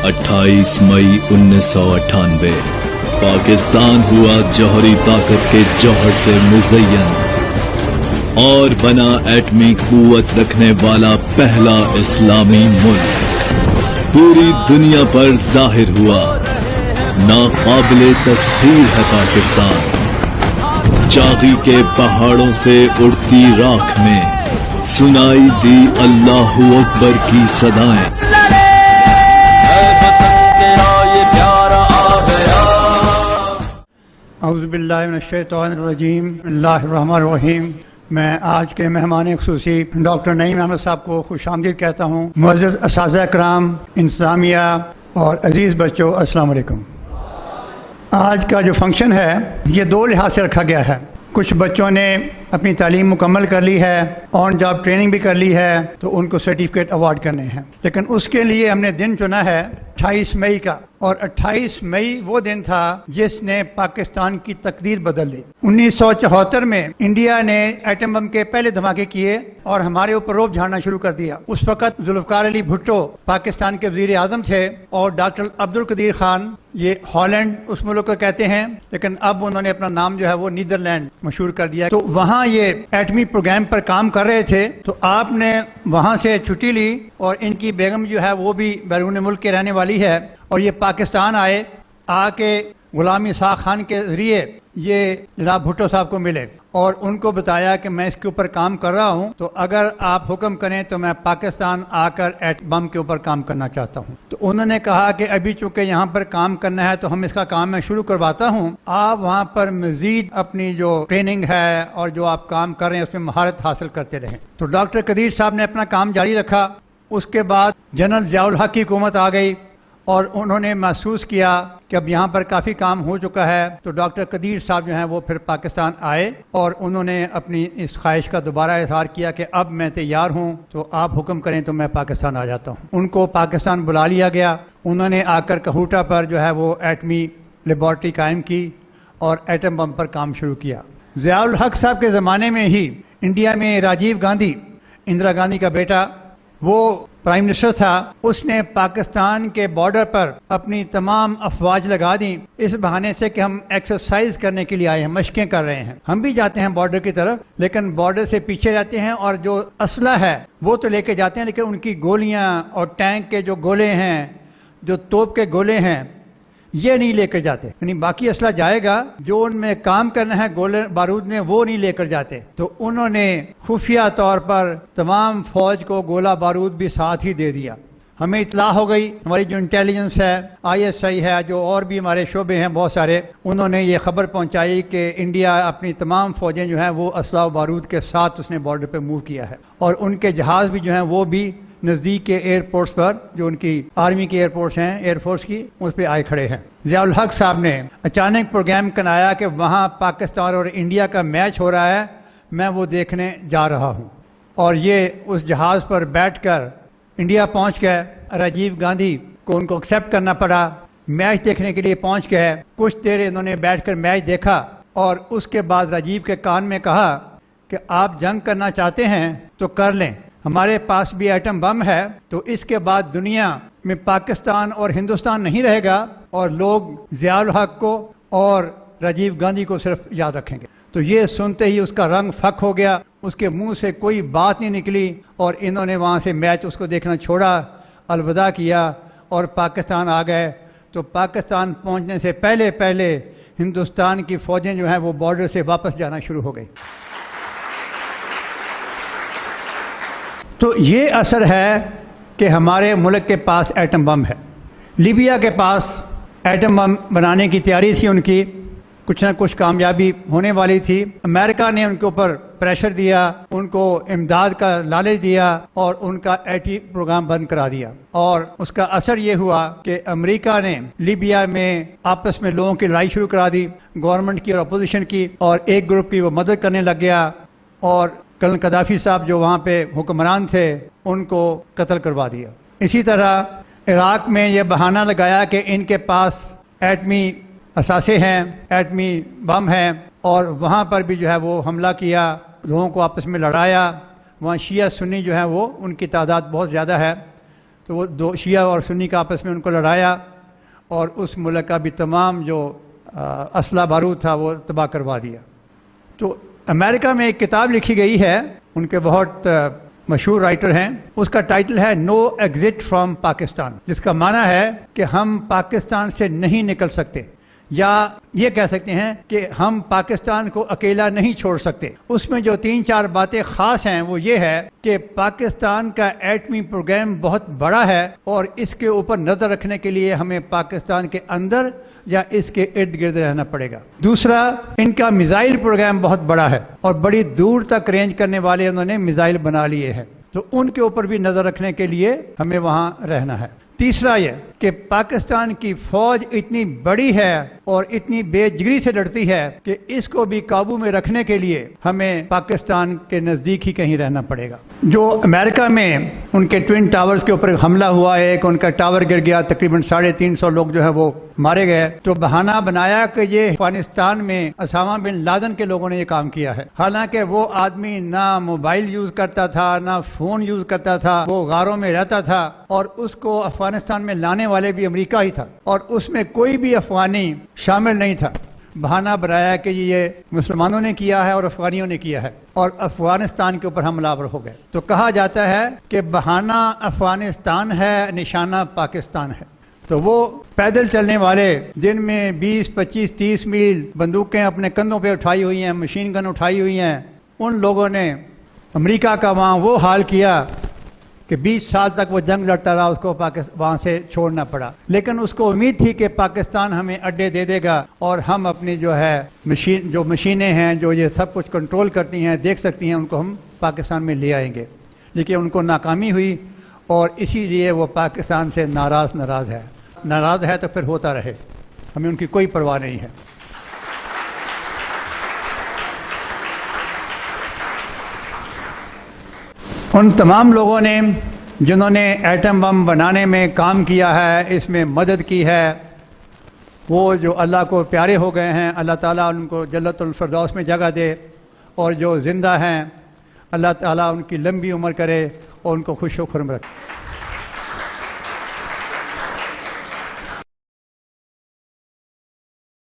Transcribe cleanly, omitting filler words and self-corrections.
28 मई 1998 पाकिस्तान हुआ जौहरी ताकत के जौहर से मुज़य्यन और बना एटमी कुव्वत रखने वाला पहला इस्लामी मुल्क। पूरी दुनिया पर जाहिर हुआ नाकाबिले तस्खीर है पाकिस्तान। चागी के पहाड़ों से उड़ती राख में सुनाई दी अल्लाहू अकबर की सदाएं। औज़ुबिल्लाहि मिनश्शैतानिर्रजीम, बिस्मिल्लाहिर्रहमानिर्रहीम। मैं आज के मेहमान खुसूसी डॉक्टर नईम अहमद साहब को खुशामदीद कहता हूँ। मुअज़्ज़ज़ असातिज़ा इकराम, इंतज़ामिया और अज़ीज़ बच्चों, अस्सलाम वालेकुम। आज का जो फंक्शन है ये दो लिहाज से रखा गया है। कुछ बच्चों ने अपनी तालीम मुकम्मल कर ली है, ऑन जॉब ट्रेनिंग भी कर ली है, तो उनको सर्टिफिकेट अवार्ड करने हैं। लेकिन उसके लिए हमने दिन चुना है 28 मई का, और 28 मई वो दिन था जिसने पाकिस्तान की तकदीर बदल दी। 1974 में इंडिया ने एटम बम के पहले धमाके किए और हमारे ऊपर रोब झाड़ना शुरू कर दिया। उस वक्त जुल्फ़िकार अली भुट्टो पाकिस्तान के वज़ीर आज़म थे और डॉक्टर अब्दुल कदीर खान, ये हॉलैंड उस मुल्क को कहते हैं, लेकिन अब उन्होंने अपना नाम जो है वो नीदरलैंड मशहूर कर दिया। तो वहाँ ये एटमी प्रोग्राम पर काम कर रहे थे, तो आपने वहाँ से छुट्टी ली और इनकी बेगम जो है वो भी बैरून मुल्क के रहने वाली है, और ये पाकिस्तान आए। आके गुलाम इसाक खान के जरिए ये जनाब भुट्टो साहब को मिले और उनको बताया कि मैं इसके ऊपर काम कर रहा हूं, तो अगर आप हुक्म करें तो मैं पाकिस्तान आकर एटम बम के ऊपर काम करना चाहता हूं। तो उन्होंने कहा कि अभी चूंकि यहाँ पर काम करना है तो हम इसका काम मैं शुरू करवाता हूं, आप वहाँ पर मजीद अपनी जो ट्रेनिंग है और जो आप काम कर रहे हैं उसमें महारत हासिल करते रहें। तो डॉक्टर कदीर साहब ने अपना काम जारी रखा। उसके बाद जनरल ज़ियाउल हक की हुकूमत आ गई और उन्होंने महसूस किया कि अब यहाँ पर काफ़ी काम हो चुका है, तो डॉक्टर कदीर साहब जो हैं वो फिर पाकिस्तान आए और उन्होंने अपनी इस ख्वाहिश का दोबारा इज़हार किया कि अब मैं तैयार हूँ, तो आप हुक्म करें तो मैं पाकिस्तान आ जाता हूँ। उनको पाकिस्तान बुला लिया गया। उन्होंने आकर कहूटा पर जो है वो एटमी लेबॉर्ट्री कायम की और एटम बम पर काम शुरू किया। ज़ियाउल हक साहब के ज़माने में ही इंडिया में राजीव गांधी, इंदिरा गांधी का बेटा, वो प्राइम मिनिस्टर था। उसने पाकिस्तान के बॉर्डर पर अपनी तमाम अफवाज लगा दी इस बहाने से कि हम एक्सरसाइज करने के लिए आए हैं, मशकें कर रहे हैं। हम भी जाते हैं बॉर्डर की तरफ, लेकिन बॉर्डर से पीछे रहते हैं और जो असला है वो तो लेके जाते हैं, लेकिन उनकी गोलियां और टैंक के जो गोले हैं, जो तोप के गोले हैं, ये नहीं लेकर जाते। यानी बाकी असला जाएगा, जो उनमें काम करना है गोले बारूद ने वो नहीं लेकर जाते। तो उन्होंने खुफिया तौर पर तमाम फौज को गोला बारूद भी साथ ही दे दिया। हमें इत्तला हो गई, हमारी जो इंटेलिजेंस है, ISI है, जो और भी हमारे शोबे हैं बहुत सारे, उन्होंने ये खबर पहुंचाई कि इंडिया अपनी तमाम फौजें जो हैं वो असला बारूद के साथ उसने बॉर्डर पे मूव किया है, और उनके जहाज भी जो हैं वो भी नज़दीक के एयरपोर्ट्स पर, जो उनकी आर्मी के एयरपोर्ट्स हैं, एयरफोर्स की, उस पर आए खड़े हैं। ज़ियाउल हक साहब ने अचानक प्रोग्राम बनाया कि वहाँ पाकिस्तान और इंडिया का मैच हो रहा है, मैं वो देखने जा रहा हूँ। और ये उस जहाज़ पर बैठकर इंडिया पहुँच गए। राजीव गांधी को उनको एक्सेप्ट करना पड़ा, मैच देखने के लिए पहुँच गए। कुछ देर इन्होंने बैठकर मैच देखा और उसके बाद राजीव के कान में कहा कि आप जंग करना चाहते हैं तो कर लें, हमारे पास भी एटम बम है, तो इसके बाद दुनिया में पाकिस्तान और हिंदुस्तान नहीं रहेगा और लोग ज़ियाउल हक को और राजीव गांधी को सिर्फ याद रखेंगे। तो ये सुनते ही उसका रंग फक हो गया, उसके मुंह से कोई बात नहीं निकली और इन्होंने वहाँ से मैच उसको देखना छोड़ा, अलविदा किया और पाकिस्तान आ गए। तो पाकिस्तान पहुँचने से पहले पहले हिंदुस्तान की फ़ौजें जो हैं वो बॉर्डर से वापस जाना शुरू हो गई। तो ये असर है कि हमारे मुल्क के पास एटम बम है। लीबिया के पास एटम बम बनाने की तैयारी थी उनकी, कुछ ना कुछ कामयाबी होने वाली थी। अमेरिका ने उनके ऊपर प्रेशर दिया, उनको इमदाद का लालच दिया और उनका एटमी प्रोग्राम बंद करा दिया। और उसका असर ये हुआ कि अमेरिका ने लीबिया में आपस में लोगों की लड़ाई शुरू करा दी, गवर्नमेंट की और अपोजिशन की, और एक ग्रुप की वो मदद करने लग गया और कर्नल कदाफी साहब जो वहाँ पे हुक्मरान थे उनको कत्ल करवा दिया। इसी तरह इराक में ये बहाना लगाया कि इनके पास एटमी असासे हैं, एटमी बम हैं, और वहाँ पर भी जो है वो हमला किया, लोगों को आपस में लड़ाया। वहाँ शिया सुन्नी जो है वो उनकी तादाद बहुत ज़्यादा है, تو وہ دو شیعہ اور سنی کا آپس میں ان کو لڑایا اور اس ملک کا بھی تمام جو اسلحہ بارود تھا وہ تباہ کروا دیا۔ تو امریکہ میں ایک کتاب لکھی گئی ہے، ان کے بہت مشہور رائٹر ہیں، اس کا ٹائٹل ہے نو ایگزٹ فرام پاکستان، جس کا معنی ہے کہ ہم پاکستان سے نہیں نکل سکتے، یا یہ کہہ سکتے ہیں کہ ہم پاکستان کو اکیلا نہیں چھوڑ سکتے۔ اس میں جو 3-4 باتیں خاص ہیں وہ یہ ہے کہ پاکستان کا ایٹمی پروگرام بہت بڑا ہے اور اس کے اوپر نظر رکھنے کے لیے ہمیں پاکستان کے اندر یا اس کے ارد گرد رہنا پڑے گا۔ دوسرا، ان کا میزائل پروگرام بہت بڑا ہے اور بڑی دور تک رینج کرنے والے انہوں نے میزائل بنا لیے ہیں، تو ان کے اوپر بھی نظر رکھنے کے لیے ہمیں وہاں رہنا ہے۔ تیسرا یہ کہ پاکستان کی فوج اتنی بڑی ہے اور اتنی بے جگری سے لڑتی ہے کہ اس کو بھی قابو میں رکھنے کے لیے ہمیں پاکستان کے نزدیک ہی کہیں رہنا پڑے گا۔ جو امریکہ میں ان کے ٹوین ٹاورز کے اوپر حملہ ہوا ہے، ایک ان کا ٹاور گر گیا، تقریباً 350 لوگ جو ہے وہ مارے گئے، تو بہانہ بنایا کہ یہ افغانستان میں اسامہ بن لادن کے لوگوں نے یہ کام کیا ہے، حالانکہ وہ آدمی نہ موبائل یوز کرتا تھا نہ فون یوز کرتا تھا، وہ غاروں میں رہتا تھا اور اس کو افغانستان میں لانے والے بھی امریکہ ہی تھا اور اس میں کوئی بھی افغانی شامل نہیں تھا۔ بہانہ بنایا کہ یہ مسلمانوں نے کیا ہے اور افغانیوں نے کیا ہے اور افغانستان کے اوپر حملہ آور ہو گئے۔ تو کہا جاتا ہے کہ بہانہ افغانستان ہے، نشانہ پاکستان ہے۔ تو وہ پیدل چلنے والے دن میں 20، 25، 30 میل بندوقیں اپنے کندھوں پہ اٹھائی ہوئی ہیں، مشین گن اٹھائی ہوئی ہیں، ان لوگوں نے امریکہ کا وہاں وہ حال کیا کہ 20 سال تک وہ جنگ لڑتا رہا، اس کو وہاں سے چھوڑنا پڑا، لیکن اس کو امید تھی کہ پاکستان ہمیں اڈے دے دے گا اور ہم اپنی جو ہے مشینیں ہیں جو یہ سب کچھ کنٹرول کرتی ہیں، دیکھ سکتی ہیں، ان کو ہم پاکستان میں لے آئیں گے، لیکن ان کو ناکامی ہوئی اور اسی لیے وہ پاکستان سے ناراض ہے تو پھر ہوتا رہے، ہمیں ان کی کوئی پرواہ نہیں ہے۔ ان تمام لوگوں نے جنہوں نے ایٹم بم بنانے میں کام کیا ہے، اس میں مدد کی ہے، وہ جو اللہ کو پیارے ہو گئے ہیں، اللہ تعالیٰ ان کو جنت الفردوس میں جگہ دے، اور جو زندہ ہیں اللہ تعالیٰ ان کی لمبی عمر کرے اور ان کو خوش و خرم رکھے۔